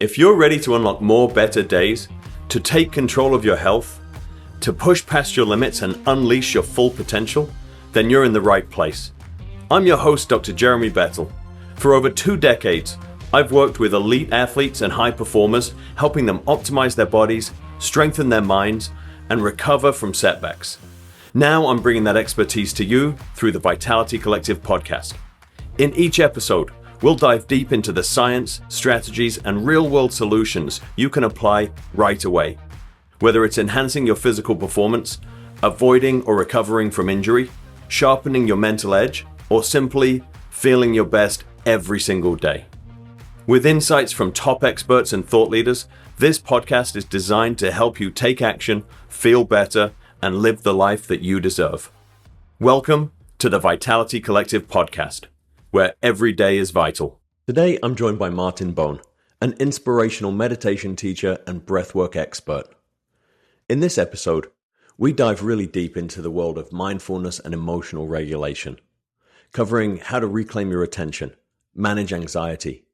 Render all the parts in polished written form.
If you're ready to unlock more better days, to take control of your health, to push past your limits and unleash your full potential, then you're in the right place. I'm your host, Dr. Jeremy Bettle. For over 2 decades, I've worked with elite athletes and high performers, helping them optimize their bodies, strengthen their minds, and recover from setbacks. Now I'm bringing that expertise to you through the Vitality Collective podcast. In each episode, we'll dive deep into the science, strategies, and real-world solutions you can apply right away. Whether it's enhancing your physical performance, avoiding or recovering from injury, sharpening your mental edge, or simply feeling your best every single day. With insights from top experts and thought leaders, this podcast is designed to help you take action, feel better, and live the life that you deserve. Welcome to the Vitality Collective podcast, where every day is vital. Today, I'm joined by Martin Bone, an inspirational meditation teacher and breathwork expert. In this episode, we dive really deep into the world of mindfulness and emotional regulation, covering how to reclaim your attention, manage anxiety,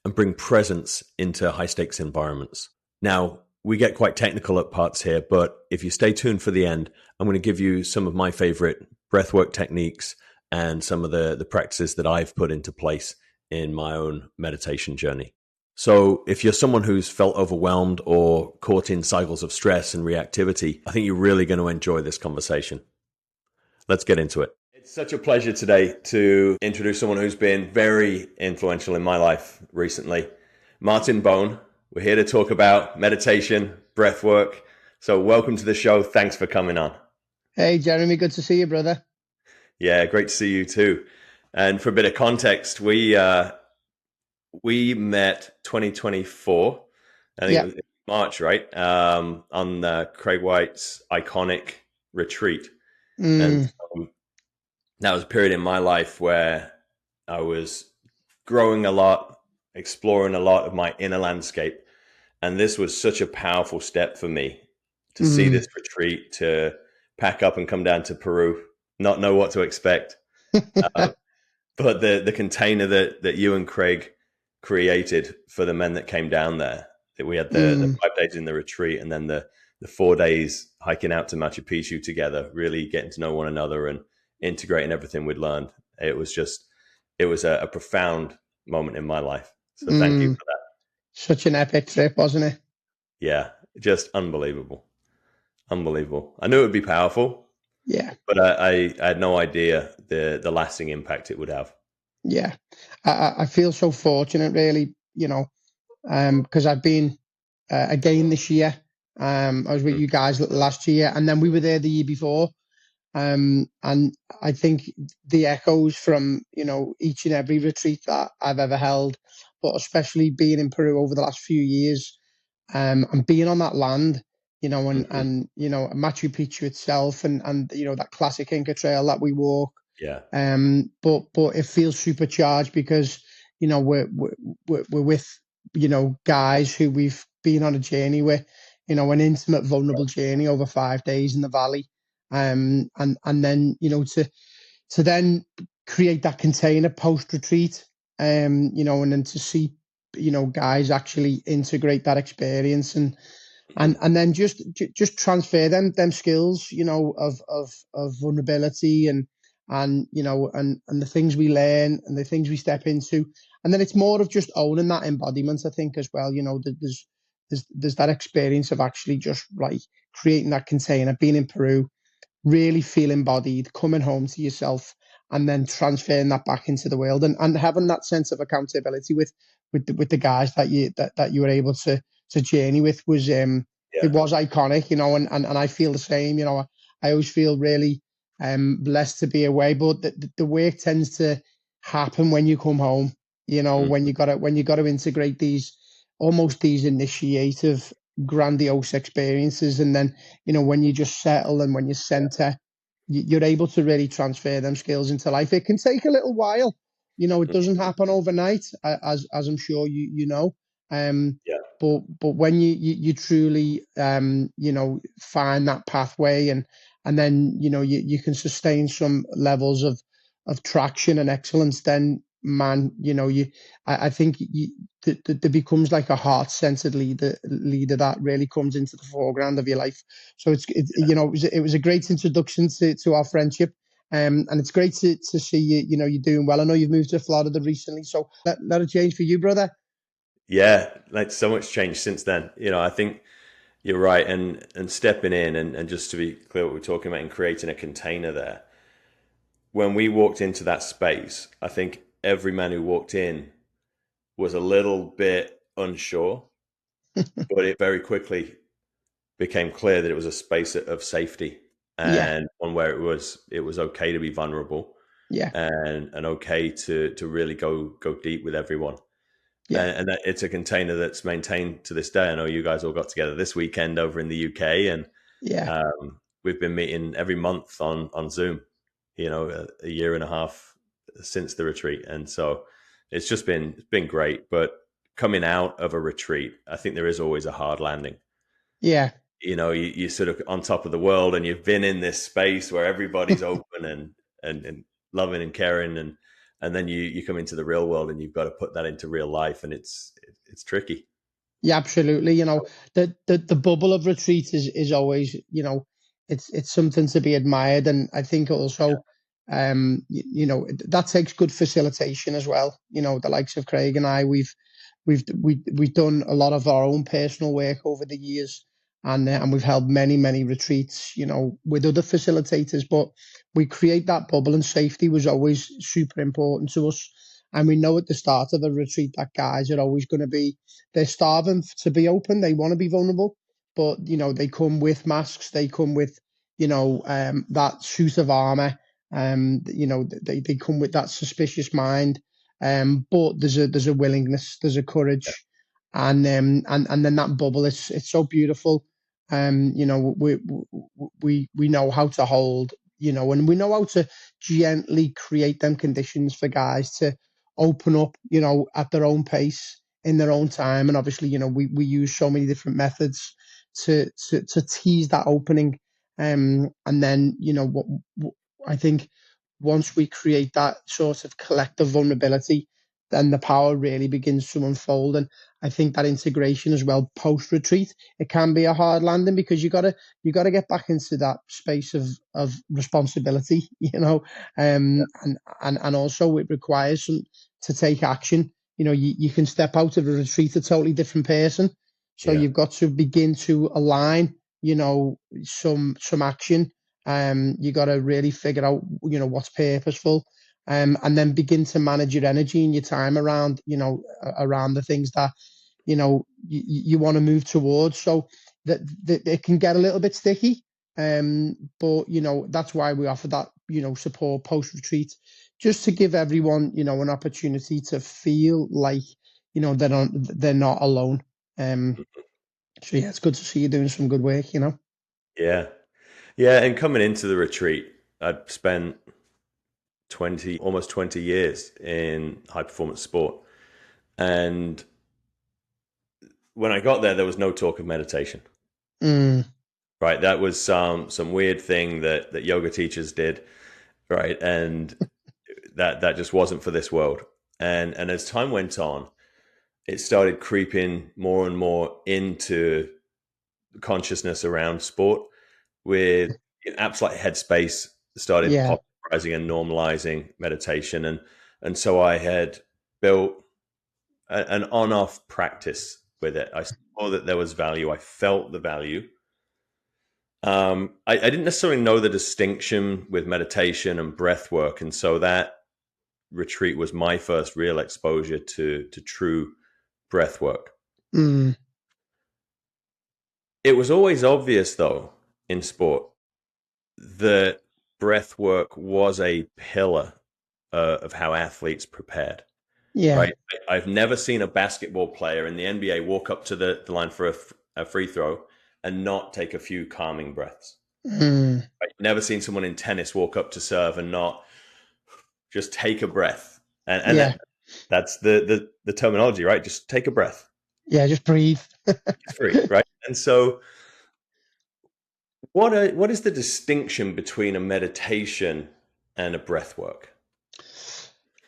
and bring presence into high-stakes environments. Now, we get quite technical at parts here, but if you stay tuned for the end, I'm going to give you some of my favorite breathwork techniques and some of the practices that I've put into place in my own meditation journey. So if you're someone who's felt overwhelmed or caught in cycles of stress and reactivity, I think you're really going to enjoy this conversation. Let's get into it. It's such a pleasure today to introduce someone who's been very influential in my life recently, Martin Bone. We're here to talk about meditation, breathwork. So welcome to the show. Thanks for coming on. Hey, Jeremy. Good to see you, brother. Yeah, great to see you too. And for a bit of context, we met 2024, I think it was March, right? On Craig White's iconic retreat. And that was a period in my life where I was growing a lot, exploring a lot of my inner landscape. And this was such a powerful step for me to see this retreat, to pack up and come down to Peru, not know what to expect. But the container that you and Craig created for the men that came down there, that we had the 5 days in the retreat and then the 4 days hiking out to Machu Picchu together, really getting to know one another and integrating everything we'd learned. It was a profound moment in my life. So thank you for that. Such an epic trip, wasn't it? Yeah, just unbelievable. Unbelievable. I knew it would be powerful. Yeah. But I had no idea the lasting impact it would have. Yeah. I feel so fortunate, really, because I've been again this year. I was with you guys last year, and then we were there the year before. And I think the echoes from, each and every retreat that I've ever held, but especially being in Peru over the last few years, and being on that land, and Machu Picchu itself and that classic Inca trail that we walk. Yeah. But it feels supercharged because, we're with, guys who we've been on a journey with, an intimate, vulnerable journey over 5 days in the valley. And then, to then create that container post-retreat, and then to see, guys actually integrate that experience and then just transfer them skills, of vulnerability and the things we learn and the things we step into. And then it's more of just owning that embodiment, I think, as well. There's that experience of actually just like creating that container, being in Peru, really feel embodied, coming home to yourself, and then transferring that back into the world and having that sense of accountability with the guys that you were able to journey with was it was iconic, and I feel the same. I always feel really blessed to be away, but the work tends to happen when you come home. When you gotta integrate these initiative, grandiose experiences, and then when you just settle and when you center, you're able to really transfer them skills into life. It can take a little while, it doesn't happen overnight, as I'm sure you know. But when you truly find that pathway and then you can sustain some levels of traction and excellence, then man, I think there becomes like a heart-centered leader that really comes into the foreground of your life. So it was a great introduction to our friendship. And it's great to see you, you're doing well. I know you've moved to Florida recently, so let it change for you, brother. Yeah, like so much changed since then. I think you're right, and stepping in and just to be clear, what we're talking about in creating a container there. When we walked into that space, I think every man who walked in was a little bit unsure, but it very quickly became clear that it was a space of safety, Yeah, and one where it was okay to be vulnerable, yeah, and okay to really go deep with everyone. yeah, And that it's a container that's maintained to this day. I know you guys all got together this weekend over in the UK, and yeah. we've been meeting every month on Zoom. A year and a half since the retreat, and so it's been great. But coming out of a retreat, I think there is always a hard landing. Yeah, You're sort of on top of the world, and you've been in this space where everybody's open and loving and caring, and then you come into the real world, and you've got to put that into real life, and it's tricky. yeah, absolutely. The bubble of retreat is always, it's something to be admired. And I think also, that takes good facilitation as well. The likes of Craig and I, we've done a lot of our own personal work over the years, and we've held many retreats, with other facilitators. But we create that bubble, and safety was always super important to us. And we know at the start of a retreat that guys are always going to be, they're starving to be open. They want to be vulnerable, but they come with masks. They come with that suit of armor. They come with that suspicious mind. But there's a willingness, there's a courage, and then that bubble. It's so beautiful. We know how to hold. And we know how to gently create them conditions for guys to open up. At their own pace, in their own time. And obviously, we use so many different methods to tease that opening. And then, what I think, once we create that sort of collective vulnerability, then the power really begins to unfold. And I think that integration as well, post retreat, it can be a hard landing, because you gotta get back into that space of responsibility, and also it requires some to take action. You can step out of a retreat a totally different person. So Yeah, you've got to begin to align, some action. You got to really figure out, what's purposeful, and then begin to manage your energy and your time around, around the things that, you want to move towards. So that it can get a little bit sticky. But that's why we offer that, support post retreat, just to give everyone, an opportunity to feel like, they're not alone. So yeah, it's good to see you doing some good work. yeah, yeah. And coming into the retreat, I'd spent almost 20 years in high performance sport, and when I got there was no talk of meditation. Mm, Right, that was some weird thing that yoga teachers did, right, and that just wasn't for this world. And as time went on, it started creeping more and more into consciousness around sport, with apps like Headspace started yeah. popularizing and normalizing meditation, and so I had built an on-off practice with it. I saw that there was value. I felt the value. I didn't necessarily know the distinction with meditation and breath work, and so that retreat was my first real exposure to true breath work. Mm, It was always obvious, though, in sport that breath work was a pillar of how athletes prepared. yeah. Right, I've never seen a basketball player in the NBA walk up to the line for a free throw and not take a few calming breaths. Mm, I've never seen someone in tennis walk up to serve and not just take a breath. And yeah. that's the terminology, right? Just take a breath. Yeah. Just breathe. It's free, right? And so what is the distinction between a meditation and a breath work?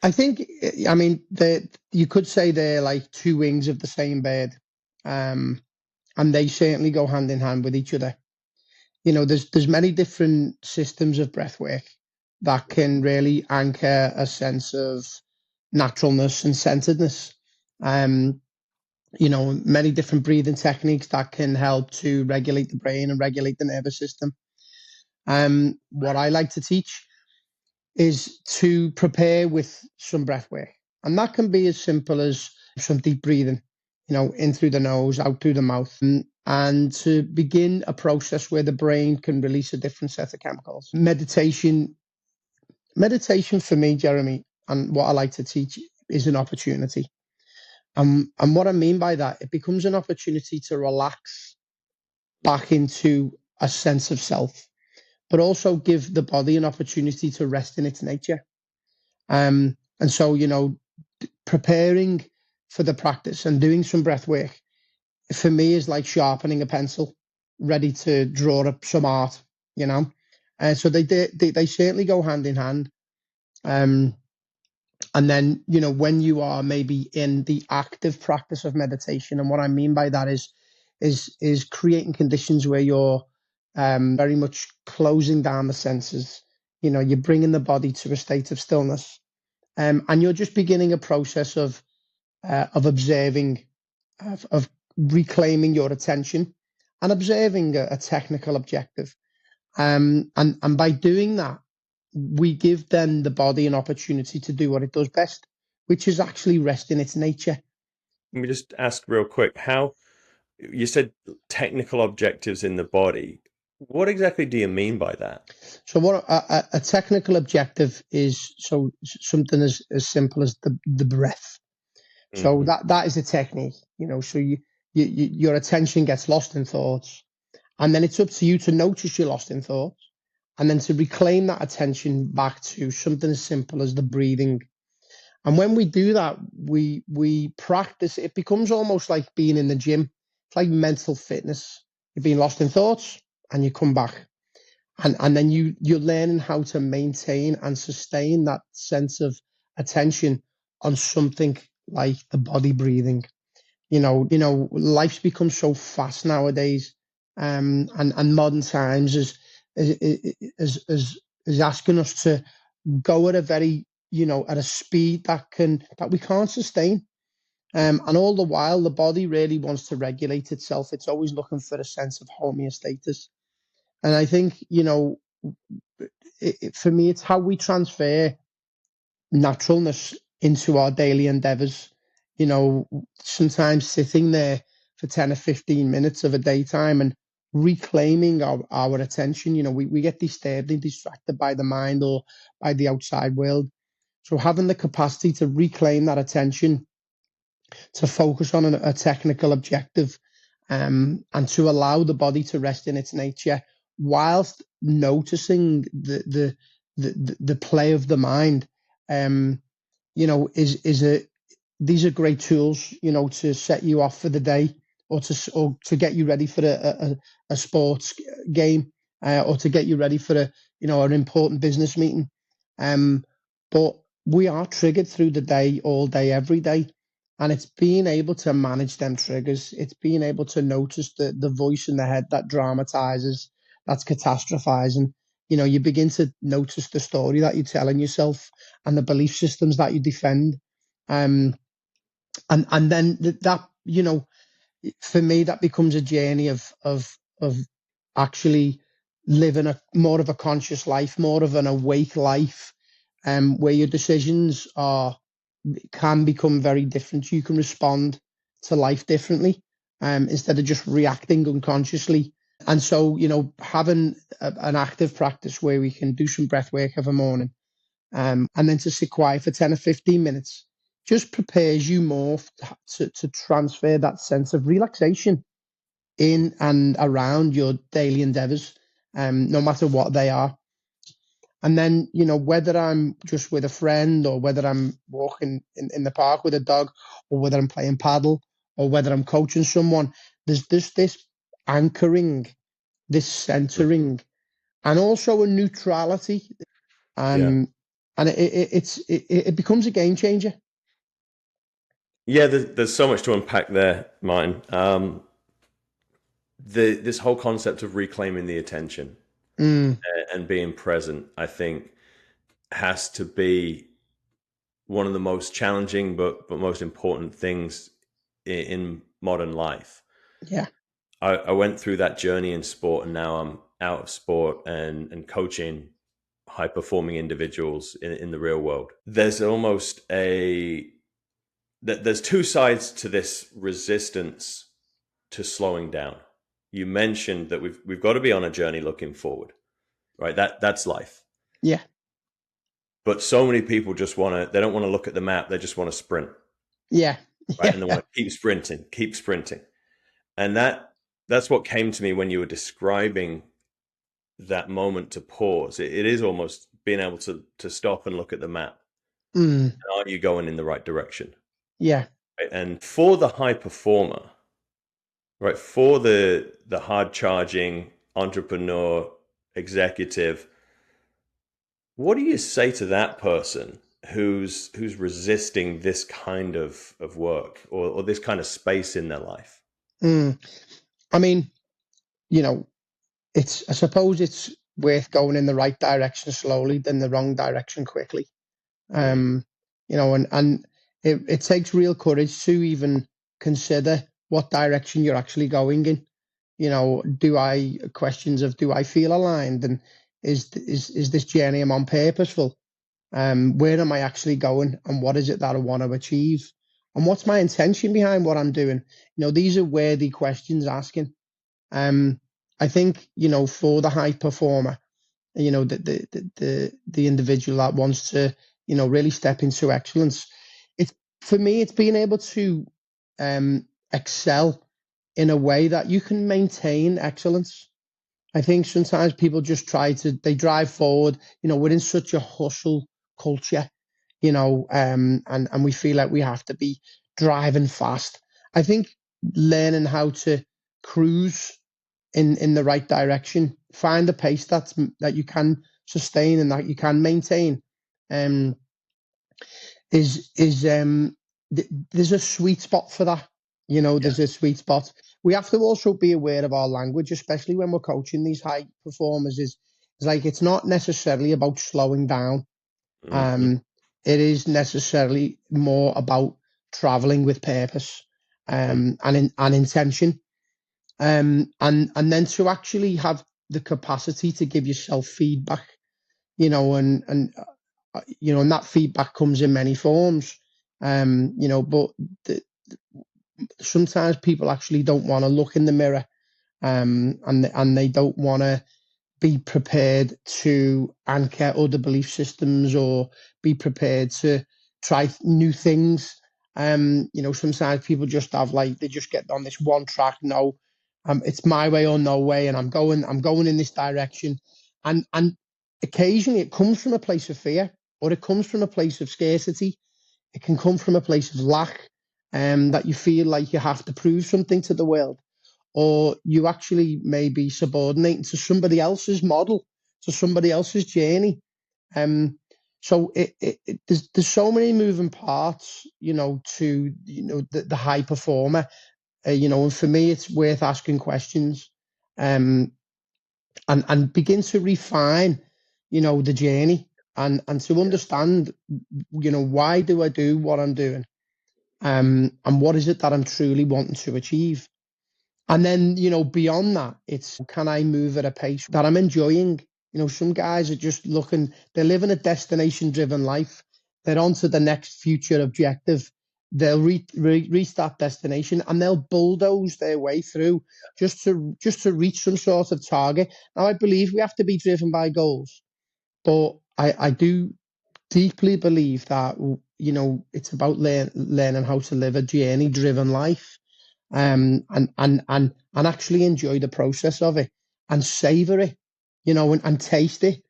I think, I mean, you could say they're like two wings of the same bird, and they certainly go hand in hand with each other. There's many different systems of breath work that can really anchor a sense of naturalness and centeredness. Many different breathing techniques that can help to regulate the brain and regulate the nervous system. What I like to teach is to prepare with some breath work. And that can be as simple as some deep breathing, in through the nose, out through the mouth, and to begin a process where the brain can release a different set of chemicals. Meditation for me, Jeremy, and what I like to teach is an opportunity. And what I mean by that, it becomes an opportunity to relax back into a sense of self, but also give the body an opportunity to rest in its nature. And so, preparing for the practice and doing some breath work for me is like sharpening a pencil, ready to draw up some art, So they certainly go hand in hand. And then, when you are maybe in the active practice of meditation, and what I mean by that is creating conditions where you're very much closing down the senses. You're bringing the body to a state of stillness, and you're just beginning a process of observing, of reclaiming your attention and observing a technical objective. And by doing that, we give then the body an opportunity to do what it does best, which is actually rest in its nature. Let me just ask real quick, how you said technical objectives in the body. What exactly do you mean by that? So what a technical objective is, so something as simple as the breath. So that is a technique, so your attention gets lost in thoughts, and then it's up to you to notice you're lost in thoughts, and then to reclaim that attention back to something as simple as the breathing. And when we do that, we practice. It becomes almost like being in the gym. It's like mental fitness. You're being lost in thoughts, and you come back, and then you're learning how to maintain and sustain that sense of attention on something like the body breathing. Life's become so fast nowadays, and modern times is asking us to go at a very, at a speed that we can't sustain. And all the while, the body really wants to regulate itself. It's always looking for a sense of homeostasis. And I think, for me, it's how we transfer naturalness into our daily endeavors. Sometimes sitting there for 10 or 15 minutes of a daytime and reclaiming our attention. We get disturbed and distracted by the mind or by the outside world. So having the capacity to reclaim that attention, to focus on a technical objective, and to allow the body to rest in its nature, whilst noticing the play of the mind, these are great tools, to set you off for the day, or to get you ready for a sports game, or to get you ready for an important business meeting. But we are triggered through the day, all day, every day. And it's being able to manage them triggers. It's being able to notice the voice in the head that dramatizes, that's catastrophizing. You begin to notice the story that you're telling yourself and the belief systems that you defend. And then that, for me, that becomes a journey of actually living more of a conscious life, more of an awake life, where your decisions can become very different. You can respond to life differently, instead of just reacting unconsciously. And so, having an active practice where we can do some breath work every morning, and then to sit quiet for 10 or 15 minutes, just prepares you more to transfer that sense of relaxation in and around your daily endeavors, no matter what they are. And then, whether I'm just with a friend, or whether I'm walking in the park with a dog, or whether I'm playing paddle, or whether I'm coaching someone, there's this anchoring, this centering, and also a neutrality. Yeah. and it becomes a game changer. Yeah, there's so much to unpack there, Martin. This whole concept of reclaiming the attention Mm, and being present, I think, has to be one of the most challenging but most important things in modern life. yeah, I went through that journey in sport, and now I'm out of sport and coaching high performing individuals in the real world. There's almost there's two sides to this resistance to slowing down. You mentioned that we've got to be on a journey looking forward, right? That's life. yeah, But so many people they don't want to look at the map, they just want to sprint, yeah, right? And they yeah. want to keep sprinting. And that's what came to me when you were describing that moment to pause. It is almost being able to stop and look at the map. Mm, Are you going in the right direction? yeah. Right? And for the high performer, right, for the hard charging entrepreneur executive, what do you say to that person who's resisting this kind of work or this kind of space in their life? Mm. I mean, you know, I suppose it's worth going in the right direction slowly than the wrong direction quickly. Mm, Um, and it takes real courage to even consider what direction you're actually going in. Questions of, do I feel aligned, and is this journey I'm on purposeful? Where am I actually going, and what is it that I want to achieve? And what's my intention behind what I'm doing? These are worthy questions asking. Um, I think, for the high performer, the individual that wants to, really step into excellence. It's For me, it's being able to excel in a way that you can maintain excellence. I think sometimes people just they drive forward. We're in such a hustle culture, and we feel like we have to be driving fast. I think learning how to cruise in the right direction, find a pace that you can sustain and that you can maintain, um, there's a sweet spot for that. yeah. There's a sweet spot. We have to also be aware of our language, especially when we're coaching these high performers. Is like, it's not necessarily about slowing down. Hmm. Um, it is necessarily more about traveling with purpose, and intention, and then to actually have the capacity to give yourself feedback, and that feedback comes in many forms, but the, sometimes people actually don't want to look in the mirror, and they don't want to be prepared to anchor other belief systems or be prepared to try new things. Sometimes people just they just get on this one track. No, it's my way or no way, and I'm going in this direction. And occasionally it comes from a place of fear, or it comes from a place of scarcity. It can come from a place of lack, that you feel like you have to prove something to the world, or you actually may be subordinating to somebody else's model, to somebody else's journey. Um, so there's so many moving parts, to the high performer, and for me, it's worth asking questions, um, and begin to refine, the journey, and to Yeah. understand, why do I do what I'm doing, and what is it that I'm truly wanting to achieve. And then, beyond that, it's, can I move at a pace that I'm enjoying? Some guys are just they're living a destination driven life. They're on to the next future objective. They'll reach that destination, and they'll bulldoze their way through just to reach some sort of target. Now, I believe we have to be driven by goals, but I do deeply believe that, it's about learning how to live a journey driven life, and actually enjoy the process of it, and savor it, and taste it,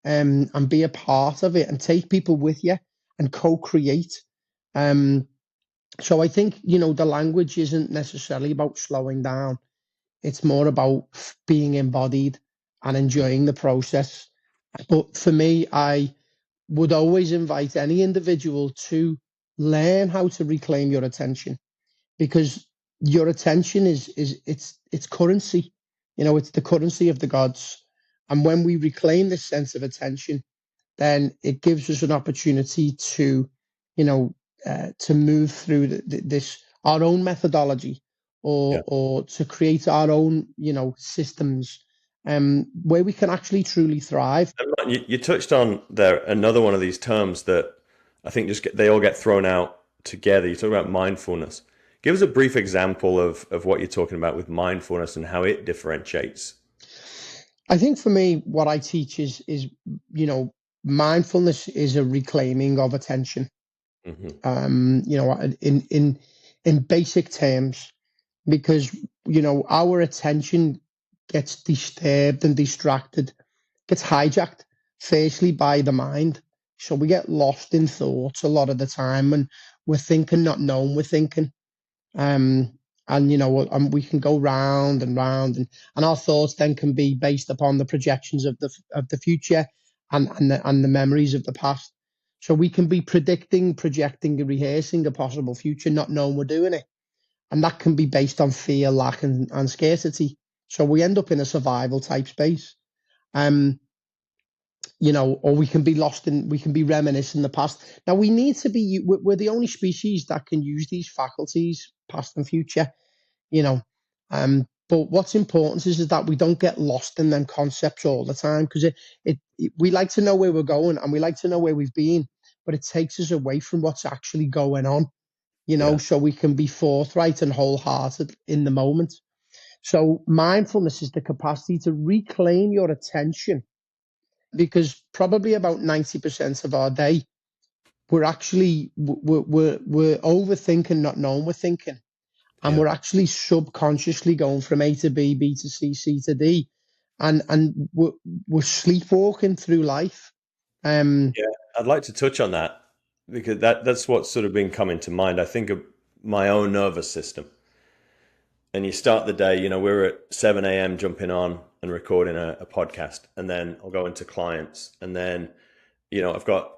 and be a part of it, and take people with you, and co-create. Um, so I think, the language isn't necessarily about slowing down. It's more about being embodied and enjoying the process. But for me, would always invite any individual to learn how to reclaim your attention, because your attention is it's currency. It's the currency of the gods. And when we reclaim this sense of attention, then it gives us an opportunity to, to move through this our own methodology, Yeah. or to create our own, systems, where we can actually truly thrive. And you touched on there another one of these terms that I think they all get thrown out together. You talk about mindfulness. Give us a brief example of what you're talking about with mindfulness and how it differentiates. I think for me, what I teach is mindfulness is a reclaiming of attention. Hmm. In basic terms, because our attention gets disturbed and distracted, gets hijacked, firstly by the mind. So we get lost in thoughts a lot of the time, and we're thinking, not knowing we're thinking. Um, and we can go round and round, and our thoughts then can be based upon the projections of the future, and the memories of the past. So we can be predicting, projecting, and rehearsing a possible future, not knowing we're doing it, and that can be based on fear, lack, and scarcity. So we end up in a survival type space. Or we can be we can be reminiscing the past. Now we need to be, we're the only species that can use these faculties, past and future, you know. But what's important is that we don't get lost in them concepts all the time, because we like to know where we're going, and we like to know where we've been, but it takes us away from what's actually going on, Yeah. so we can be forthright and wholehearted in the moment. So mindfulness is the capacity to reclaim your attention, because probably about 90% of our day, we're actually we're overthinking, not knowing we're thinking, and Yeah. we're actually subconsciously going from A to B, B to C, C to D, and we're sleepwalking through life. Yeah. I'd like to touch on that because that's what's sort of been coming to mind. I think of my own nervous system. And you start the day, we're at 7 a.m. jumping on and recording a podcast, and then I'll go into clients, and then I've got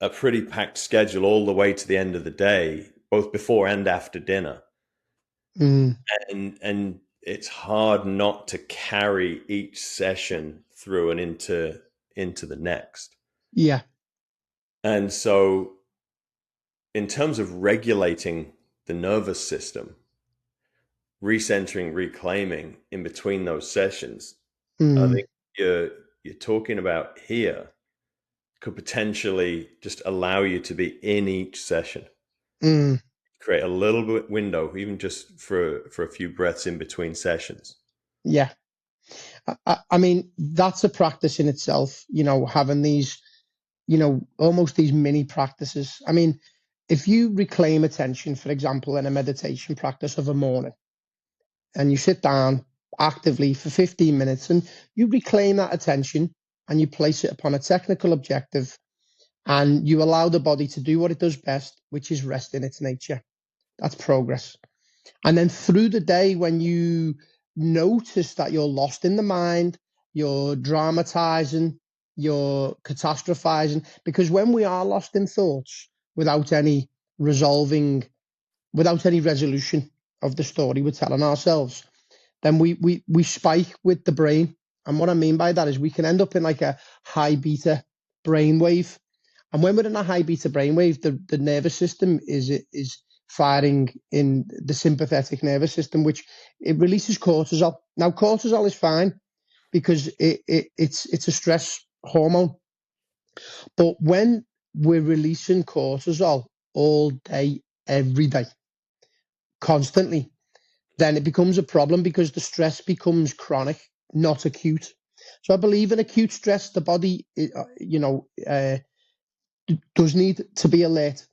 a pretty packed schedule all the way to the end of the day, both before and after dinner. Mm, And it's hard not to carry each session through and into the next. yeah. And so in terms of regulating the nervous system, recentering, reclaiming in between those sessions, I Mm, think you're talking about here could potentially just allow you to be in each session, mm, create a little bit window, even just for a few breaths in between sessions. yeah. I mean, that's a practice in itself, having these, almost these mini practices. I mean, if you reclaim attention, for example, in a meditation practice of a morning, and you sit down actively for 15 minutes, and you reclaim that attention, and you place it upon a technical objective, and you allow the body to do what it does best, which is rest in its nature. That's progress. And then through the day, when you notice that you're lost in the mind, you're dramatizing, you're catastrophizing, because when we are lost in thoughts without any resolving, without any resolution of the story we're telling ourselves, then we spike with the brain. And what I mean by that is we can end up in like a high beta brainwave. And when we're in a high beta brainwave, the nervous system is firing in the sympathetic nervous system, which it releases cortisol. Now, cortisol is fine because it's a stress hormone. But when we're releasing cortisol all day, every day, constantly, then it becomes a problem, because the stress becomes chronic, not acute. So I believe in acute stress, the body, does need to be alert.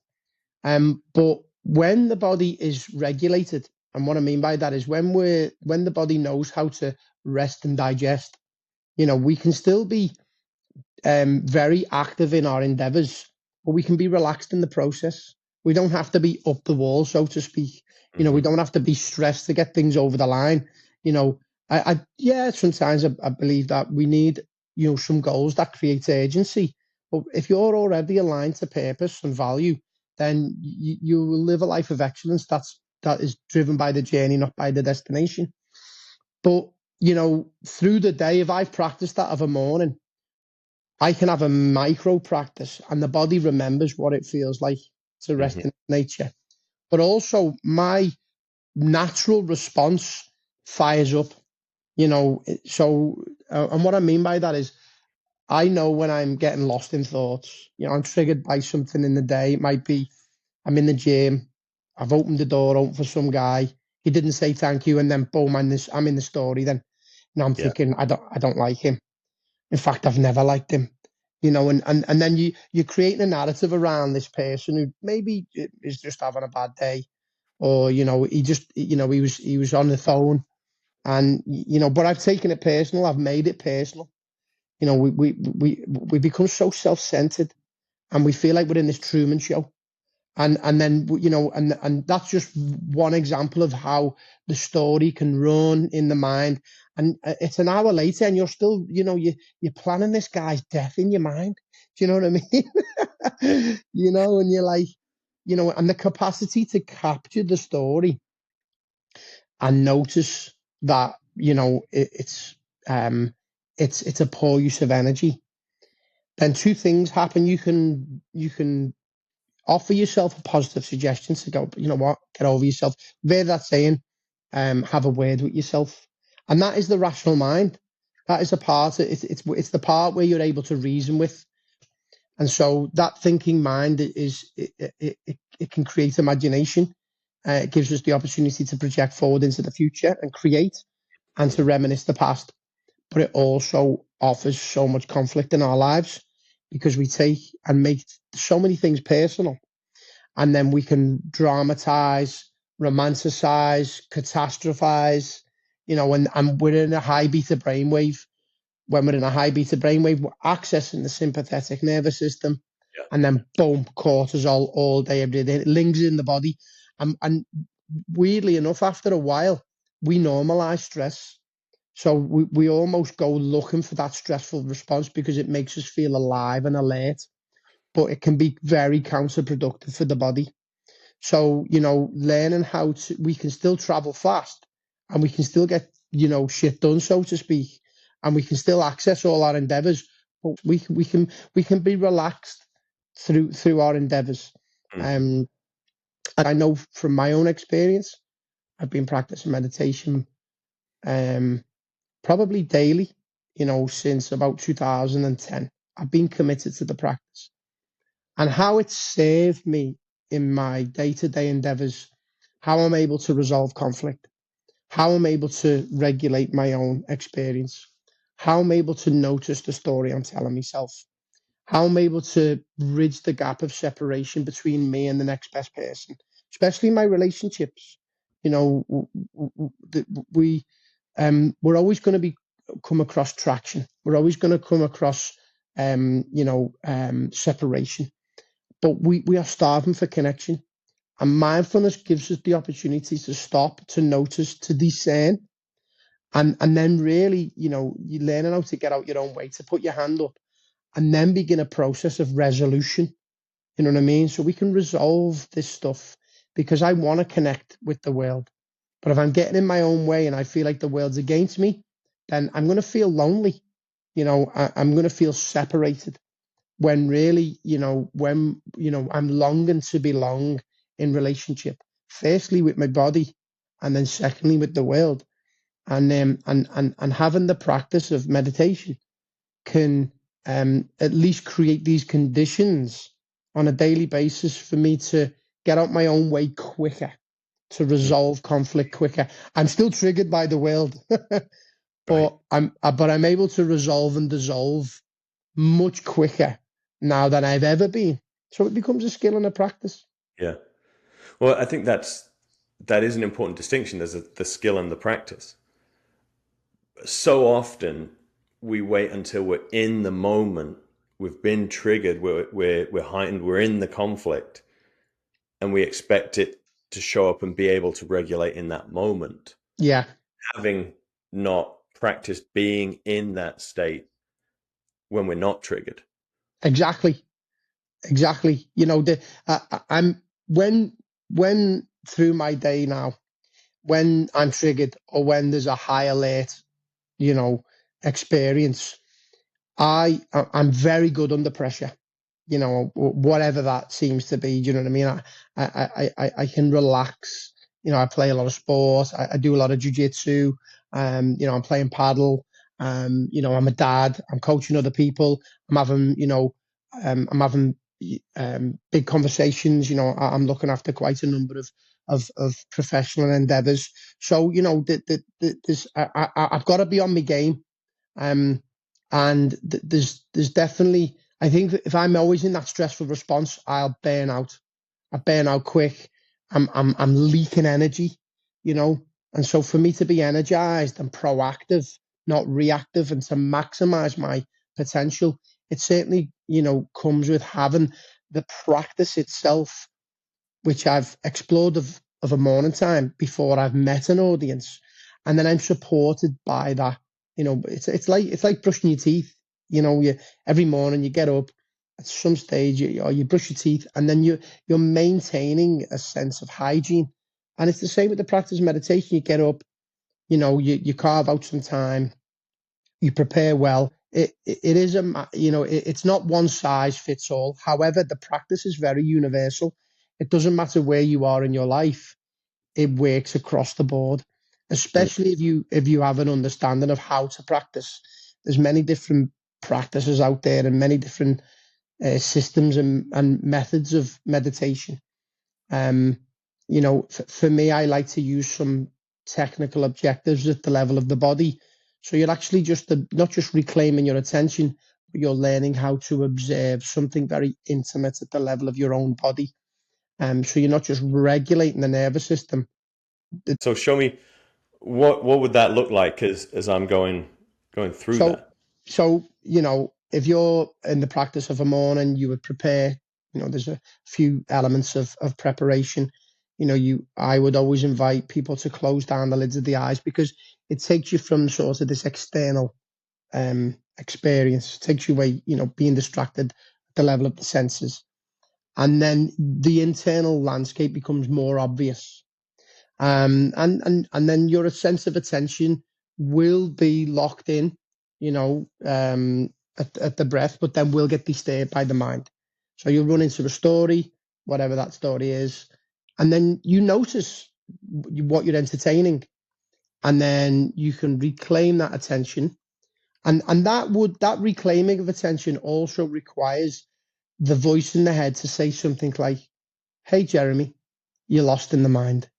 But when the body is regulated, and what I mean by that is when the body knows how to rest and digest, we can still be very active in our endeavors, but we can be relaxed in the process. We don't have to be up the wall, so to speak. We Hmm. don't have to be stressed to get things over the line. Yeah, sometimes I believe that we need, some goals that create urgency, But if you're already aligned to purpose and value, then you will live a life of excellence that is driven by the journey, not by the destination. But through the day, if I've practiced that of a morning, I can have a micro practice, and the body remembers what it feels like to rest in nature. But also, my natural response fires up. So and what I mean by that is, I know when I'm getting lost in thoughts. I'm triggered by something in the day. It might be I'm in the gym, I've opened the door open for some guy, he didn't say thank you, and then boom, I'm in the story. Then I'm Yeah. thinking, I don't like him. In fact, I've never liked him. And then you're creating a narrative around this person who maybe is just having a bad day, or he was on the phone, and but I've taken it personal. I've made it personal. We become so self-centered, and we feel like we're in this Truman Show. And then and that's just one example of how the story can run in the mind. And it's an hour later, and you're still you're planning this guy's death in your mind. Do you know what I mean? And you're like, and the capacity to capture the story and notice that it's a poor use of energy. Then two things happen. You can offer yourself a positive suggestion to go, you know what, get over yourself. Where that saying, have a word with yourself. And that is the rational mind. That is a part, it's the part where you're able to reason with. And so that thinking mind it can create imagination. It gives us the opportunity to project forward into the future and create and to reminisce the past. But it also offers so much conflict in our lives because we take and make so many things personal, and then we can dramatize, romanticize, catastrophize, and we're in a high beta brainwave. When we're in a high beta brainwave, we're accessing the sympathetic nervous system, Yeah. and then boom, cortisol all day, every day. It lingers in the body. And weirdly enough, after a while, we normalize stress. So we almost go looking for that stressful response because it makes us feel alive and alert, but it can be very counterproductive for the body. So, learning how we can still travel fast, and we can still get, shit done, so to speak, and we can still access all our endeavors, but we can be relaxed through our endeavors. And I know from my own experience, I've been practicing meditation, probably daily, since about 2010. I've been committed to the practice, and how it's served me in my day-to-day endeavors, how I'm able to resolve conflict, how I'm able to regulate my own experience, how I'm able to notice the story I'm telling myself, how I'm able to bridge the gap of separation between me and the next best person, especially my relationships. We're always going to be come across traction. We're always going to come across separation, but we are starving for connection. And mindfulness gives us the opportunity to stop, to notice, to discern, and then really, you're learning how to get out your own way, to put your hand up, and then begin a process of resolution. You know what I mean? So we can resolve this stuff, because I want to connect with the world. But if I'm getting in my own way and I feel like the world's against me, then I'm going to feel lonely. I'm going to feel separated, when really, I'm longing to belong in relationship, firstly with my body, and then secondly with the world. And having the practice of meditation can at least create these conditions on a daily basis for me to get out my own way quicker, to resolve conflict quicker. I'm still triggered by the world, Right. but I'm able to resolve and dissolve much quicker now than I've ever been. So it becomes a skill and a practice. Yeah. Well, I think that is an important distinction. There's the skill and the practice. So often we wait until we're in the moment. We've been triggered. We're heightened. We're in the conflict, and we expect it to show up and be able to regulate in that moment, Yeah. having not practiced being in that state when we're not triggered. Exactly. Exactly. I'm when through my day now, when I'm triggered or when there's a high alert, you know, experience, I'm very good under pressure. Whatever that seems to be. Do you know what I mean? I can relax. I play a lot of sport. I do a lot of jujitsu. I'm playing paddle. I'm a dad. I'm coaching other people. I'm having big conversations. I'm looking after quite a number of professional endeavors. So, I've got to be on my game. Um, and there's definitely, I think if I'm always in that stressful response, I'll burn out. I burn out quick. I'm leaking energy, you know. And so for me to be energized and proactive, not reactive, and to maximize my potential, it certainly, comes with having the practice itself, which I've explored of a morning time before I've met an audience, and then I'm supported by that. It's like brushing your teeth. You every morning you get up at some stage, or you brush your teeth, and then you're maintaining a sense of hygiene. And it's the same with the practice of meditation. You get up, you carve out some time, you prepare well. It is it's not one size fits all. However, the practice is very universal. It doesn't matter where you are in your life. It works across the board, especially if you have an understanding of how to practice. There's many different practices out there and many different systems and methods of meditation. um, for me, I like to use some technical objectives at the level of the body. So you're actually not just reclaiming your attention, but you're learning how to observe something very intimate at the level of your own body. So you're not just regulating the nervous system. So show me what would that look like as I'm going through So, that. if you're in the practice of a morning, you would prepare. There's a few elements of preparation. I would always invite people to close down the lids of the eyes, because it takes you from sort of this external experience, takes you away, being distracted at the level of the senses, and then the internal landscape becomes more obvious. And then your sense of attention will be locked in, at the breath, but then will get disturbed by the mind. So you'll run into a story, whatever that story is, and then you notice what you're entertaining, and then you can reclaim that attention. And that reclaiming of attention also requires the voice in the head to say something like, "Hey, Jeremy, you're lost in the mind.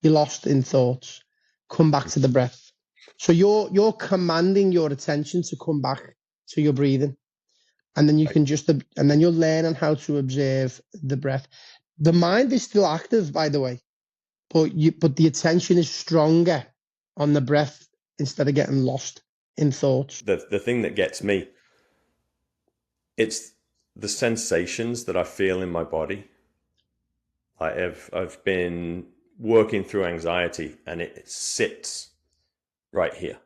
You're lost in thoughts. Come back to the breath." So you're commanding your attention to come back to your breathing, and then and then you're learning how to observe the breath. The mind is still active, by the way, but the attention is stronger on the breath instead of getting lost in thoughts. The thing that gets me, it's the sensations that I feel in my body. I've been working through anxiety, and it sits right here.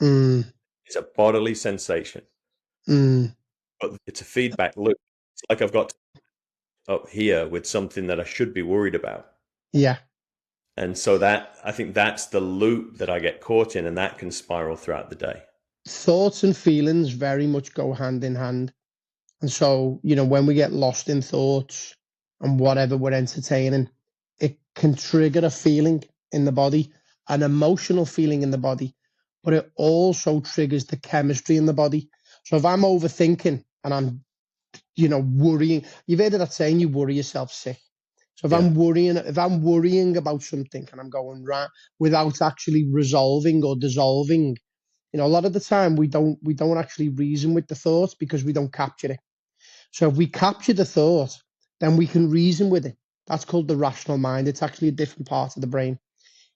Mm, It's a bodily sensation, mm, but it's a feedback loop. It's like I've got up here with something that I should be worried about. yeah. And so that, I think that's the loop that I get caught in, and that can spiral throughout the day. Thoughts and feelings very much go hand in hand. And so, when we get lost in thoughts and whatever we're entertaining, it can trigger a feeling in the body, an emotional feeling in the body, but it also triggers the chemistry in the body. So if I'm overthinking and I'm, worrying, you've heard of that saying, you worry yourself sick. So if Yeah. I'm worrying about something and I'm going right without actually resolving or dissolving, a lot of the time we don't actually reason with the thoughts because we don't capture it. So if we capture the thought, then we can reason with it. That's called the rational mind. It's actually a different part of the brain.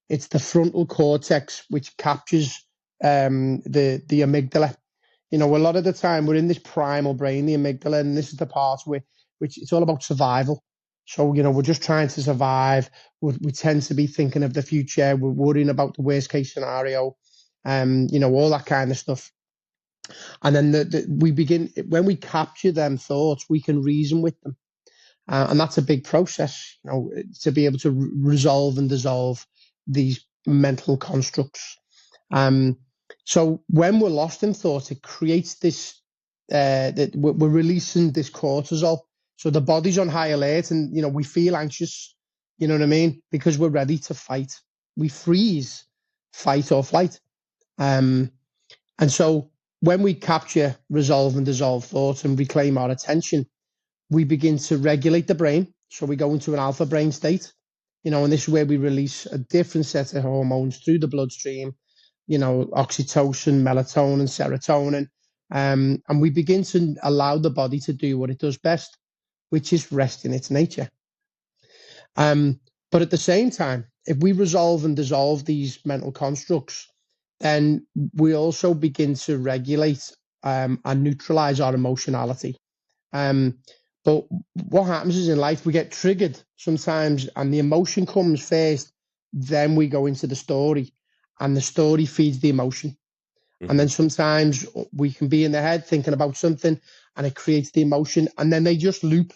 It's the frontal cortex which captures the amygdala. A lot of the time we're in this primal brain, the amygdala, and this is the part which it's all about survival. So we're just trying to survive. We tend to be thinking of the future. We're worrying about the worst case scenario, all that kind of stuff. And then we begin, when we capture them thoughts, we can reason with them. And that's a big process, to be able to resolve and dissolve these mental constructs. So when we're lost in thought, it creates this, that we're releasing this cortisol. So the body's on high alert and, we feel anxious, you know what I mean? Because we're ready to fight. We freeze, fight or flight. And so when we capture, resolve and dissolve thoughts and reclaim our attention, we begin to regulate the brain. So we go into an alpha brain state, and this is where we release a different set of hormones through the bloodstream, oxytocin, melatonin, serotonin. And we begin to allow the body to do what it does best, which is rest in its nature. But at the same time, if we resolve and dissolve these mental constructs, then we also begin to regulate and neutralize our emotionality. But what happens is in life, we get triggered sometimes and the emotion comes first, then we go into the story and the story feeds the emotion. Mm-hmm. And then sometimes we can be in the head thinking about something and it creates the emotion and then they just loop.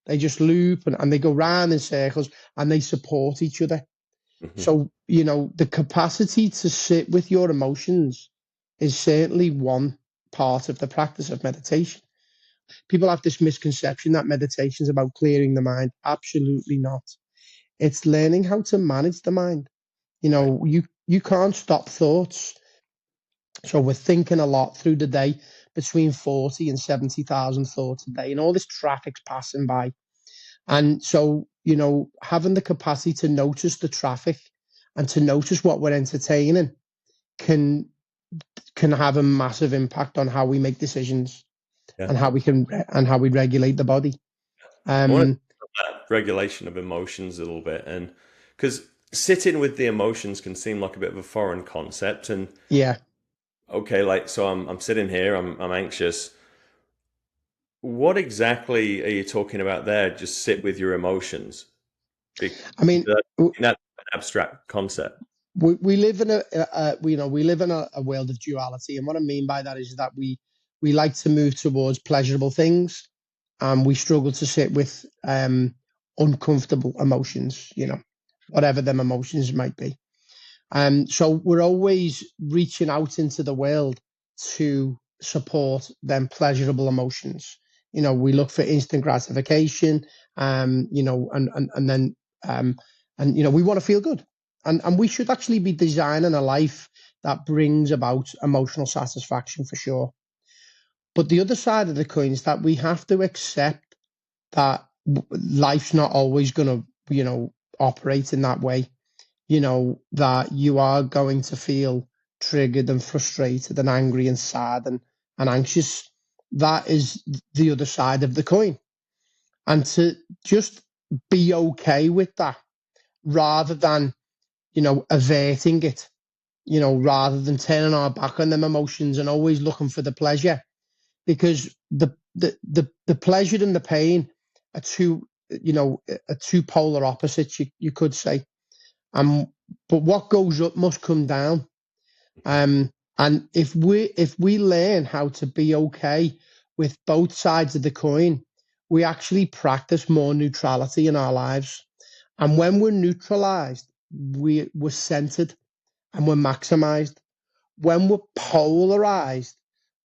And they go round in circles and they support each other. Mm-hmm. So, the capacity to sit with your emotions is certainly one part of the practice of meditation. People have this misconception that meditation is about clearing the mind. Absolutely not. It's learning how to manage the mind. You can't stop thoughts. So we're thinking a lot through the day, between 40 and 70,000 thoughts a day, and all this traffic's passing by. And so, having the capacity to notice the traffic and to notice what we're entertaining can have a massive impact on how we make decisions. Yeah. And how we regulate the body. I want to talk about regulation of emotions a little bit, and because sitting with the emotions can seem like a bit of a foreign concept, and okay, so I'm sitting here, I'm anxious. What exactly are you talking about there? Just sit with your emotions. I mean, that's an abstract concept. We live in a world of duality, and what I mean by that is that we like to move towards pleasurable things, and we struggle to sit with uncomfortable emotions, whatever them emotions might be. So we're always reaching out into the world to support them pleasurable emotions. We look for instant gratification, and then we want to feel good. And we should actually be designing a life that brings about emotional satisfaction for sure. But the other side of the coin is that we have to accept that life's not always going to, operate in that way. That you are going to feel triggered and frustrated and angry and sad and anxious. That is the other side of the coin. And to just be okay with that rather than, averting it, rather than turning our back on them emotions and always looking for the pleasure, because the pleasure and the pain are two polar opposites, you could say. But what goes up must come down. And if we learn how to be okay with both sides of the coin, we actually practice more neutrality in our lives. And when we're neutralized, we're centered and we're maximized. When we're polarized,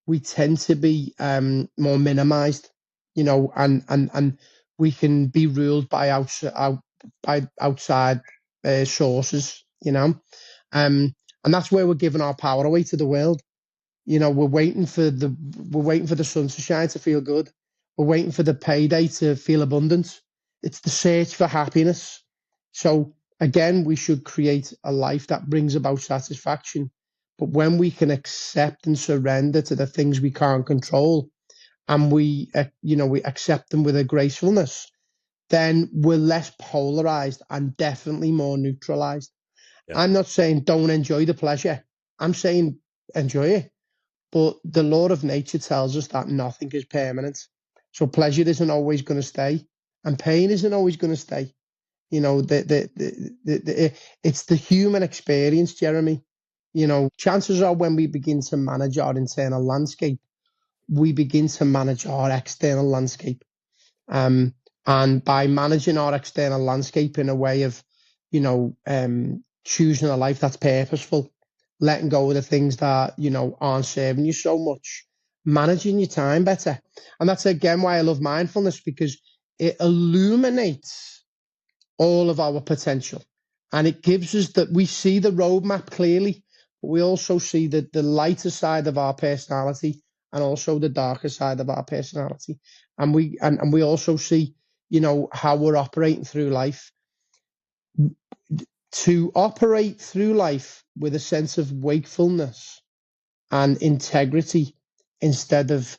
we tend to be more minimized, and we can be ruled by outside sources, and that's where we're giving our power away to the world. We're waiting for the sun to shine to feel good. We're waiting for the payday to feel abundance. It's the search for happiness. So again, we should create a life that brings about satisfaction. But when we can accept and surrender to the things we can't control, and we accept them with a gracefulness, then we're less polarized and definitely more neutralized. Yeah. I'm not saying don't enjoy the pleasure. I'm saying enjoy it. But the law of nature tells us that nothing is permanent. So pleasure isn't always going to stay, and pain isn't always going to stay. It's the human experience, Jeremy. Chances are when we begin to manage our internal landscape, we begin to manage our external landscape. And by managing our external landscape in a way of, choosing a life that's purposeful, letting go of the things that, aren't serving you so much, managing your time better. And that's again why I love mindfulness, because it illuminates all of our potential. And it gives us that we see the roadmap clearly, but we also see the lighter side of our personality and also the darker side of our personality. And we also see, how we're operating through life. To operate through life with a sense of wakefulness and integrity instead of,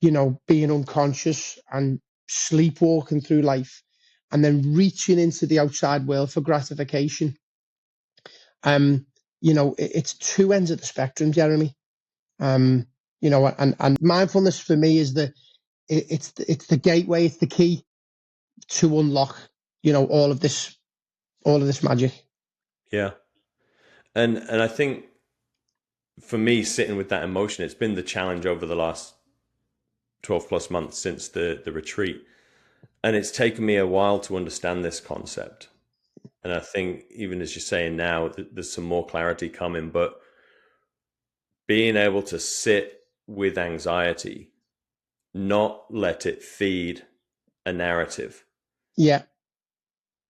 being unconscious and sleepwalking through life and then reaching into the outside world for gratification. It's two ends of the spectrum, Jeremy. And mindfulness for me is it's the gateway, it's the key to unlock, all of this magic. Yeah. And I think for me, sitting with that emotion, it's been the challenge over the last 12 plus months since the retreat. And it's taken me a while to understand this concept. And I think even as you're saying now, there's some more clarity coming, but being able to sit with anxiety, not let it feed a narrative. Yeah.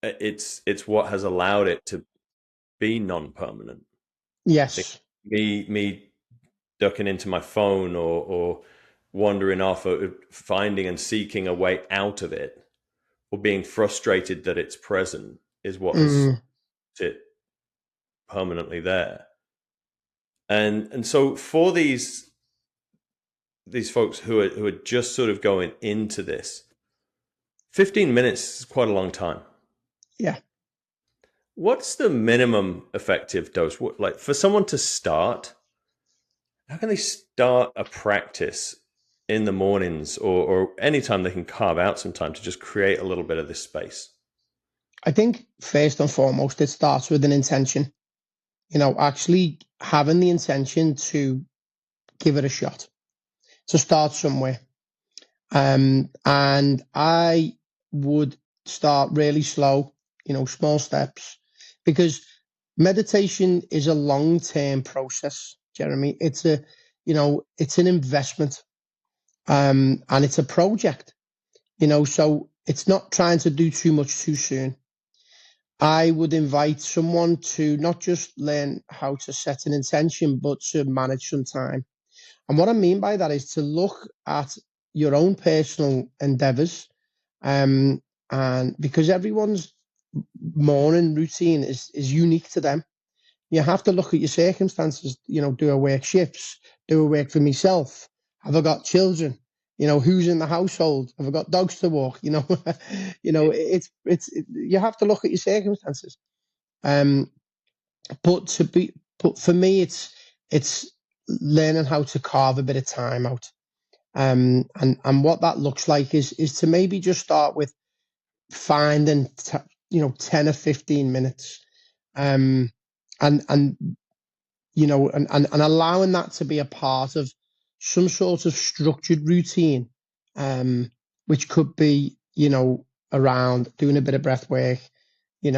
It's what has allowed it to be non-permanent. Yes. Me ducking into my phone or wandering off or finding and seeking a way out of it or being frustrated that it's present is what has it permanently there. And so for these folks who are just sort of going into this, 15 minutes is quite a long time. Yeah. What's the minimum effective dose? Like for someone to start, how can they start a practice in the mornings or anytime they can carve out some time to just create a little bit of this space? I think first and foremost, it starts with an intention. Actually having the intention to give it a shot, to start somewhere. And I would start really slow, small steps, because meditation is a long-term process, Jeremy. It's it's an investment, and it's a project, so it's not trying to do too much too soon. I would invite someone to not just learn how to set an intention, but to manage some time. And what I mean by that is to look at your own personal endeavors. And because everyone's morning routine is unique to them, you have to look at your circumstances. Do I work shifts? Do I work for myself? Have I got children? Who's in the household? Have I got dogs to walk? You have to look at your circumstances. But for me, it's learning how to carve a bit of time out. And what that looks like is to maybe just start with finding 10 or 15 minutes, and allowing that to be a part of some sort of structured routine, which could be around doing a bit of breath work. I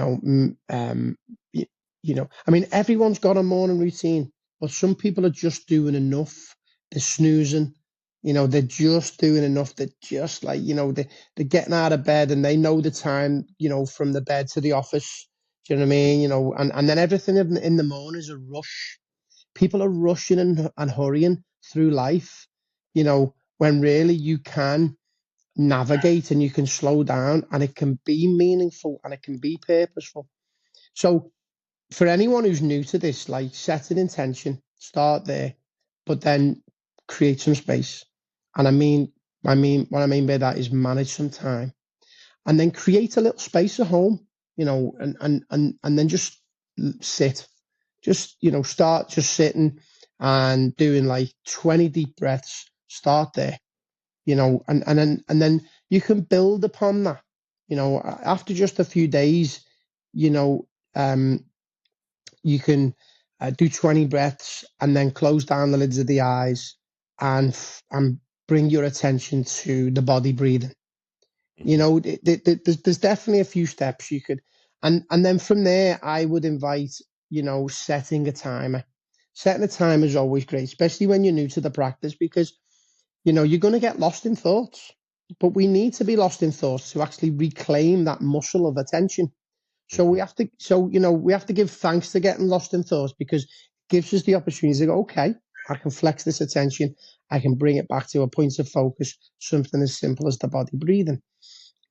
mean, everyone's got a morning routine, but some people are just doing enough. They're snoozing. They're just doing enough. They're just like, they're getting out of bed and they know the time, from the bed to the office. Do you know what I mean? And then everything in the morning is a rush. People are rushing and hurrying through life, when really you can navigate and you can slow down and it can be meaningful and it can be purposeful. So for anyone who's new to this, like, set an intention, start there, but then create some space. And I mean what I mean by that is manage some time, and then create a little space at home, and then just sit, just start just sitting and doing like 20 deep breaths. Start there, and then you can build upon that. After just a few days, you can do 20 breaths, and then close down the lids of the eyes and bring your attention to the body breathing. You know, there's definitely a few steps you could, and then from there, I would invite, setting a timer. Setting a timer is always great, especially when you're new to the practice, because, you're going to get lost in thoughts, but we need to be lost in thoughts to actually reclaim that muscle of attention. So we have to give thanks to getting lost in thoughts, because it gives us the opportunity to go, okay, I can flex this attention. I can bring it back to a point of focus, something as simple as the body breathing.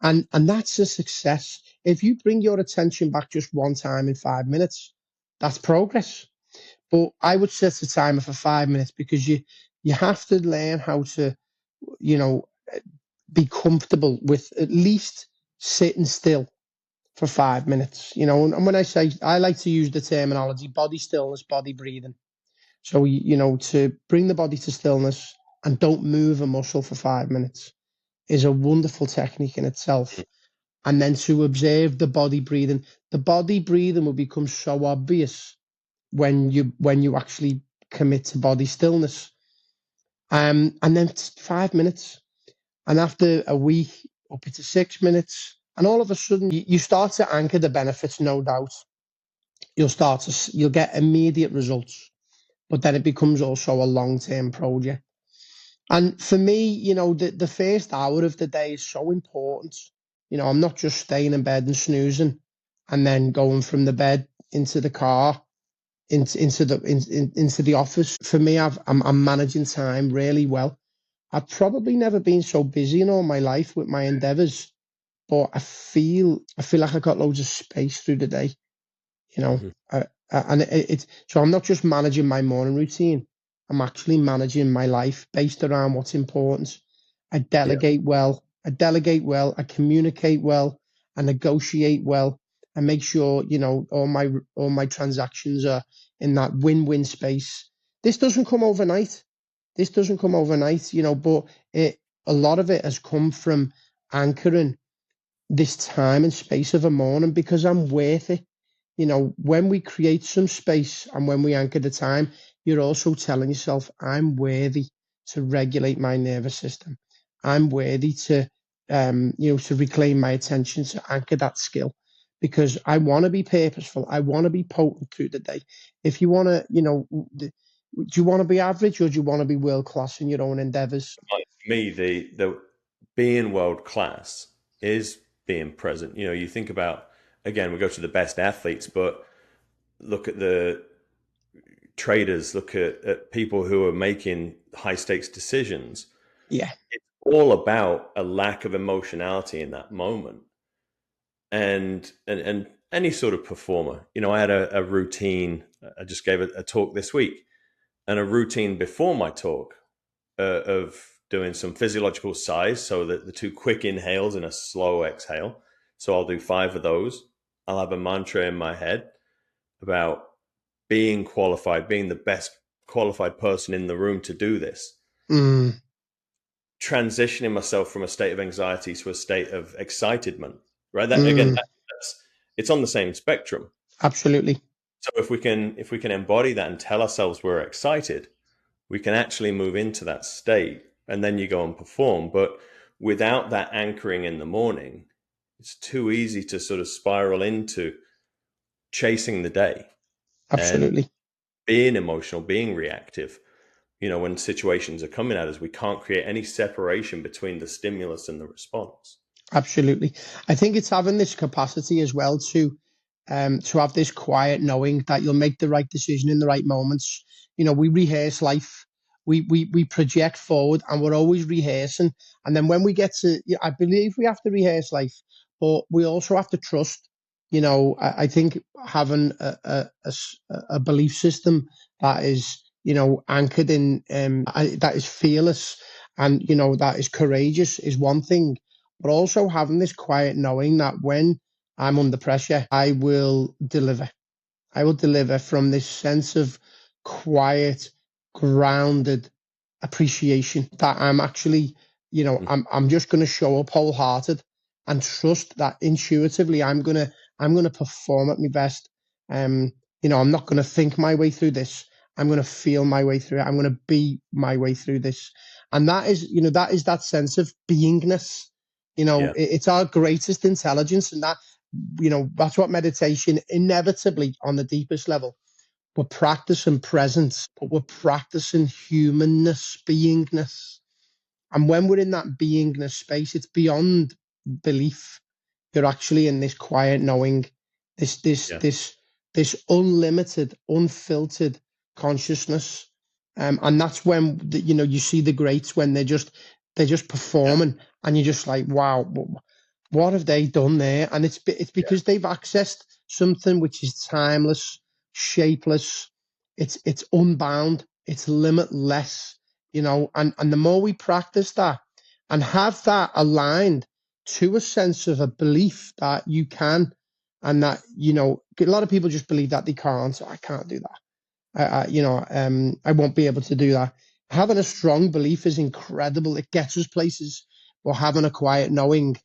And that's a success. If you bring your attention back just one time in 5 minutes, that's progress. But I would set a timer for 5 minutes, because you have to learn how to, be comfortable with at least sitting still for 5 minutes. And when I like to use the terminology body stillness, body breathing. So, to bring the body to stillness and don't move a muscle for 5 minutes is a wonderful technique in itself. And then to observe the body breathing. The body breathing will become so obvious when you actually commit to body stillness. And then 5 minutes. And after a week, up into 6 minutes. And all of a sudden, you start to anchor the benefits, no doubt. You'll get immediate results, but then it becomes also a long-term project. And for me, the first hour of the day is so important. I'm not just staying in bed and snoozing and then going from the bed into the car, into the office. For me, I'm managing time really well. I've probably never been so busy in all my life with my endeavors, but I feel like I got loads of space through the day. And so I'm not just managing my morning routine. I'm actually managing my life based around what's important. I delegate well. I communicate well. I negotiate well. I make sure all my transactions are in that win-win space. This doesn't come overnight. But a lot of it has come from anchoring this time and space of a morning, because I'm worth it. When we create some space and when we anchor the time, you're also telling yourself, I'm worthy to regulate my nervous system. I'm worthy to, to reclaim my attention, to anchor that skill, because I want to be purposeful. I want to be potent through the day. If you want to, do you want to be average, or do you want to be world class in your own endeavors? For me, the being world class is being present. You think about, again, we go to the best athletes, but look at the traders, look at people who are making high stakes decisions. Yeah. It's all about a lack of emotionality in that moment. And any sort of performer, I had a routine. I just gave a talk this week, and a routine before my talk of doing some physiological sighs, so that the 2 quick inhales and a slow exhale. So I'll do 5 of those. I'll have a mantra in my head about being qualified, being the best qualified person in the room to do this. Transitioning myself from a state of anxiety to a state of excitement, right? It's on the same spectrum. Absolutely. So if we can embody that and tell ourselves we're excited, we can actually move into that state, and then you go and perform. But without that anchoring in the morning, it's too easy to sort of spiral into chasing the day Absolutely. and being emotional, being reactive. When situations are coming at us, we can't create any separation between the stimulus and the response. Absolutely. I think it's having this capacity as well to have this quiet knowing that you'll make the right decision in the right moments. We rehearse life. We project forward, and we're always rehearsing. And then when we get to, I believe we have to rehearse life, but we also have to trust. I think having a belief system that is, anchored in, that is fearless and, that is courageous is one thing, but also having this quiet knowing that when I'm under pressure, I will deliver. I will deliver from this sense of quiet, grounded appreciation that I'm actually, I'm just going to show up wholehearted and trust that intuitively I'm going to perform at my best. I'm not going to think my way through this. I'm going to feel my way through it. I'm going to be my way through this. And that is, that sense of beingness. Yeah. It's our greatest intelligence. And that's what meditation inevitably on the deepest level. We're practicing presence, but we're practicing humanness, beingness. And when we're in that beingness space, it's beyond belief. You're actually in this quiet knowing, this this Yeah. this this unlimited, unfiltered consciousness. And that's when you see the greats when they're just Yeah. performing, and you're just like, wow, what have they done there? And it's Yeah. because they've accessed something which is timeless, shapeless, it's unbound, it's limitless, and the more we practice that and have that aligned to a sense of a belief that you can, and that, a lot of people just believe that they can't. I can't do that. I won't be able to do that. Having a strong belief is incredible. It gets us places. But having a quiet knowing,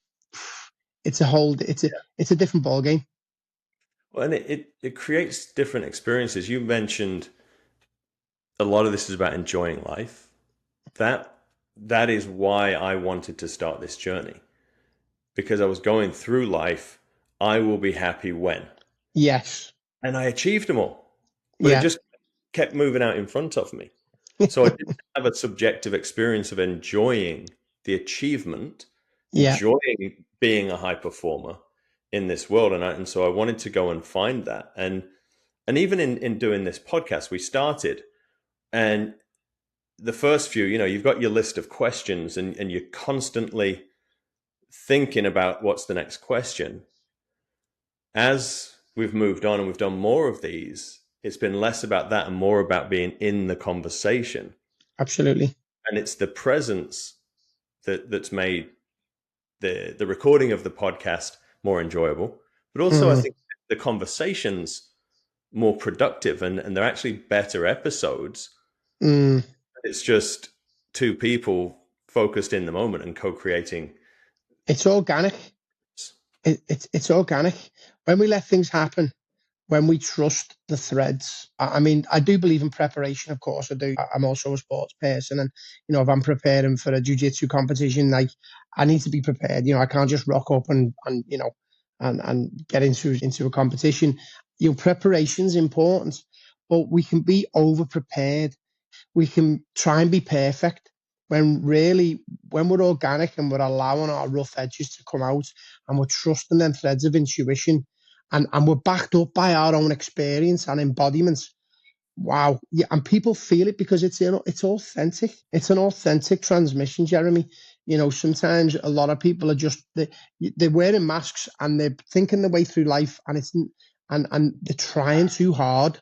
it's a different ball game. Well, and it creates different experiences. You mentioned a lot of this is about enjoying life. That is why I wanted to start this journey, because I was going through life. I will be happy when, Yes. and I achieved them all, but it Yeah. just kept moving out in front of me. So I didn't have a subjective experience of enjoying the achievement, Yeah. enjoying being a high performer in this world, and so I wanted to go and find that. And even in doing this podcast, we started, and the first few, you've got your list of questions, and you're constantly thinking about what's the next question. As we've moved on and we've done more of these, it's been less about that and more about being in the conversation. Absolutely. And it's the presence that's made the recording of the podcast more enjoyable, but also I Mm, think the conversations more productive, and they're actually better episodes. mm. It's just two people focused in the moment and co-creating. It's organic. It's organic. When we let things happen, when we trust the threads. I mean, I do believe in preparation, of course I do. I'm also a sports person, and if I'm preparing for a jiu-jitsu competition, like, I need to be prepared. I can't just rock up and get into a competition. Preparation's important, but we can be over prepared. We can try and be perfect when really, when we're organic and we're allowing our rough edges to come out, and we're trusting them threads of intuition, and we're backed up by our own experience and embodiments. Wow. Yeah. And people feel it because it's authentic. It's an authentic transmission, Jeremy. Sometimes a lot of people are just, they're wearing masks and they're thinking their way through life, and and they're trying too hard.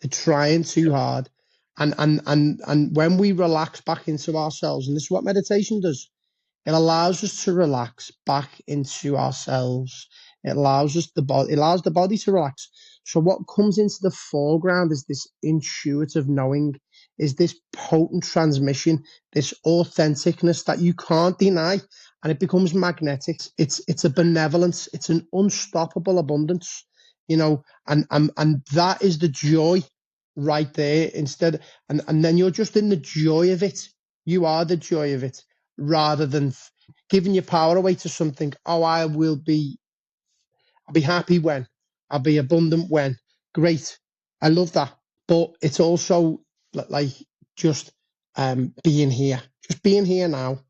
They're trying too hard. And when we relax back into ourselves, and this is what meditation does, it allows us to relax back into ourselves. It allows the body to relax. So what comes into the foreground is this intuitive knowing, is this potent transmission, this authenticness that you can't deny, and it becomes magnetic. It's a benevolence. It's an unstoppable abundance, and that is the joy right there. And then you're just in the joy of it. You are the joy of it, rather than giving your power away to something. Oh, I'll be happy when, I'll be abundant when. Great. I love that. But it's also like, just being here, just being here now,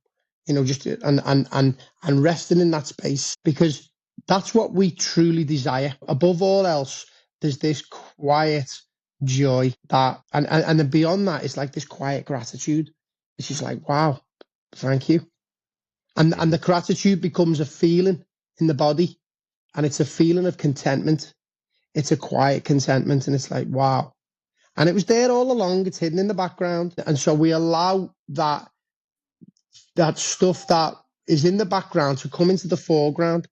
just and resting in that space, because that's what we truly desire. Above all else, there's this quiet joy and then beyond that, it's like this quiet gratitude. It's just like, wow, thank you. And Mhm. the gratitude becomes a feeling in the body, and it's a feeling of contentment. It's a quiet contentment, and it's like, wow. And it was there all along. It's hidden in the background. And so we allow that stuff that is in the background to come into the foreground.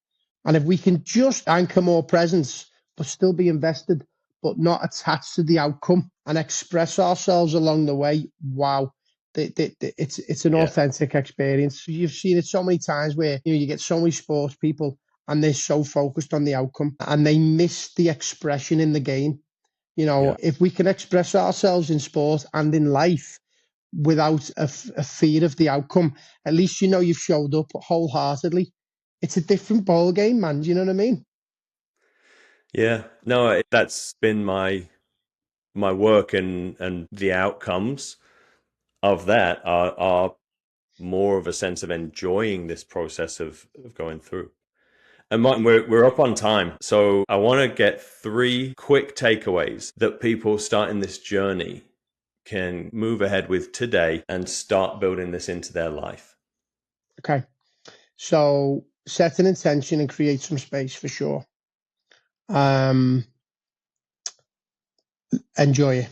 And if we can just anchor more presence, but still be invested, but not attached to the outcome, and express ourselves along the way, wow. It's an Yeah. authentic experience. You've seen it so many times where you get so many sports people, and they're so focused on the outcome, and they miss the expression in the game. If we can express ourselves in sport and in life without a fear of the outcome, at least you've showed up wholeheartedly. It's a different ball game, man. Do you know what I mean? Yeah, no, that's been my work, and the outcomes of that are more of a sense of enjoying this process of going through. And Martin, we're up on time, so I want to get 3 quick takeaways that people starting this journey can move ahead with today and start building this into their life. Okay. So set an intention and create some space for sure. Enjoy it.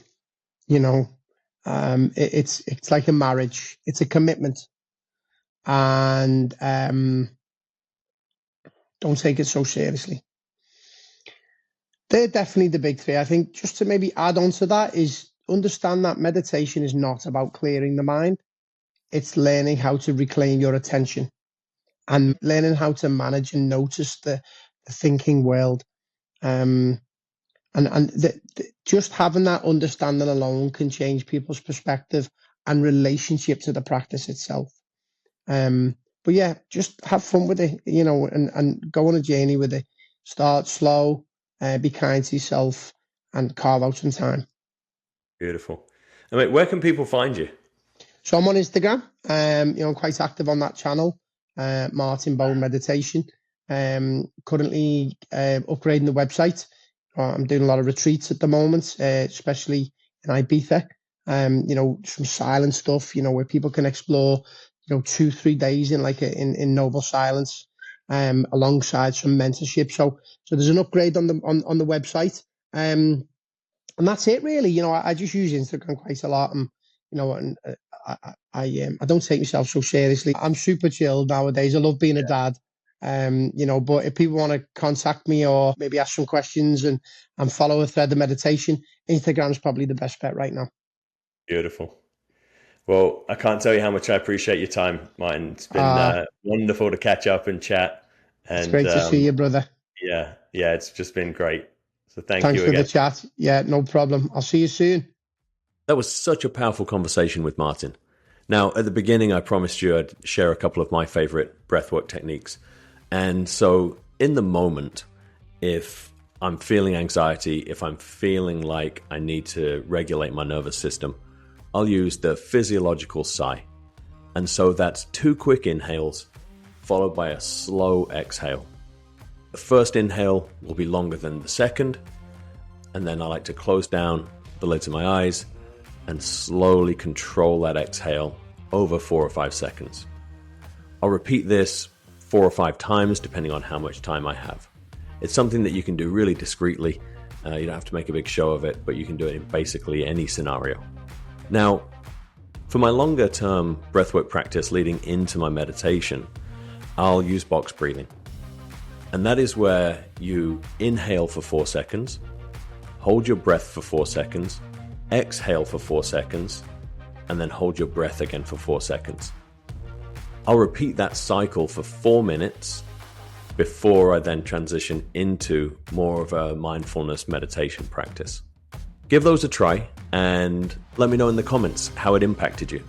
It's like a marriage. It's a commitment, and don't take it so seriously. They're definitely the big 3. I think just to maybe add on to that is understand that meditation is not about clearing the mind. It's learning how to reclaim your attention and learning how to manage and notice the thinking world. And just having that understanding alone can change people's perspective and relationship to the practice itself. But yeah, just have fun with it, and go on a journey with it. Start slow, be kind to yourself, and carve out some time. Beautiful. I mean, where can people find you? So I'm on Instagram. I'm quite active on that channel, Martin Bone Meditation. Currently upgrading the website. I'm doing a lot of retreats at the moment, especially in Ibiza. Some silent stuff, where people can explore, 2-3 days in noble silence, alongside some mentorship. So there's an upgrade on the website. And that's it really. I just use Instagram quite a lot, and I don't take myself so seriously. I'm super chilled nowadays. I love being a dad. But if people want to contact me or maybe ask some questions and follow a thread of meditation, Instagram's probably the best bet right now. Beautiful. Well, I can't tell you how much I appreciate your time, Martin. It's been wonderful to catch up and chat. And it's great to see you, brother. Yeah, it's just been great. So thanks you for again. the chat. Yeah, no problem. I'll see you soon. That was such a powerful conversation with Martin. Now, at the beginning, I promised you I'd share a couple of my favorite breathwork techniques. And so in the moment, if I'm feeling anxiety, if I'm feeling like I need to regulate my nervous system, I'll use the physiological sigh. And so that's 2 quick inhales followed by a slow exhale. The first inhale will be longer than the second, and then I like to close down the lids of my eyes and slowly control that exhale over 4 or 5 seconds. I'll repeat this 4 or 5 times depending on how much time I have. It's something that you can do really discreetly. You don't have to make a big show of it, but you can do it in basically any scenario. Now, for my longer term breathwork practice leading into my meditation, I'll use box breathing. And that is where you inhale for 4 seconds, hold your breath for 4 seconds, exhale for 4 seconds, and then hold your breath again for 4 seconds. I'll repeat that cycle for 4 minutes before I then transition into more of a mindfulness meditation practice. Give those a try and let me know in the comments how it impacted you.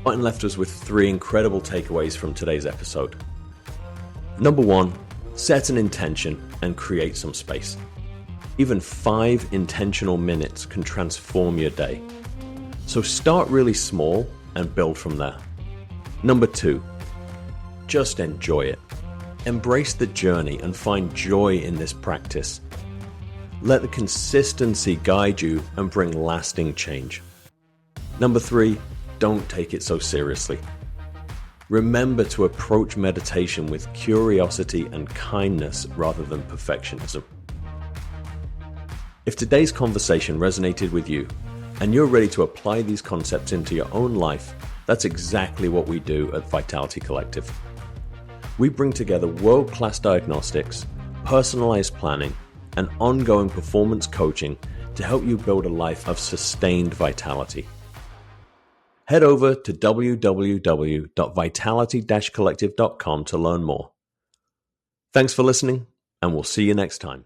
Martin left us with 3 incredible takeaways from today's episode. Number 1, set an intention and create some space. Even 5 intentional minutes can transform your day. So start really small and build from there. Number 2, just enjoy it. Embrace the journey and find joy in this practice. Let the consistency guide you and bring lasting change. Number 3, don't take it so seriously. Remember to approach meditation with curiosity and kindness rather than perfectionism. If today's conversation resonated with you and you're ready to apply these concepts into your own life, that's exactly what we do at Vitality Collective. We bring together world-class diagnostics, personalized planning, and ongoing performance coaching to help you build a life of sustained vitality. Head over to www.vitality-collective.com to learn more. Thanks for listening, and we'll see you next time.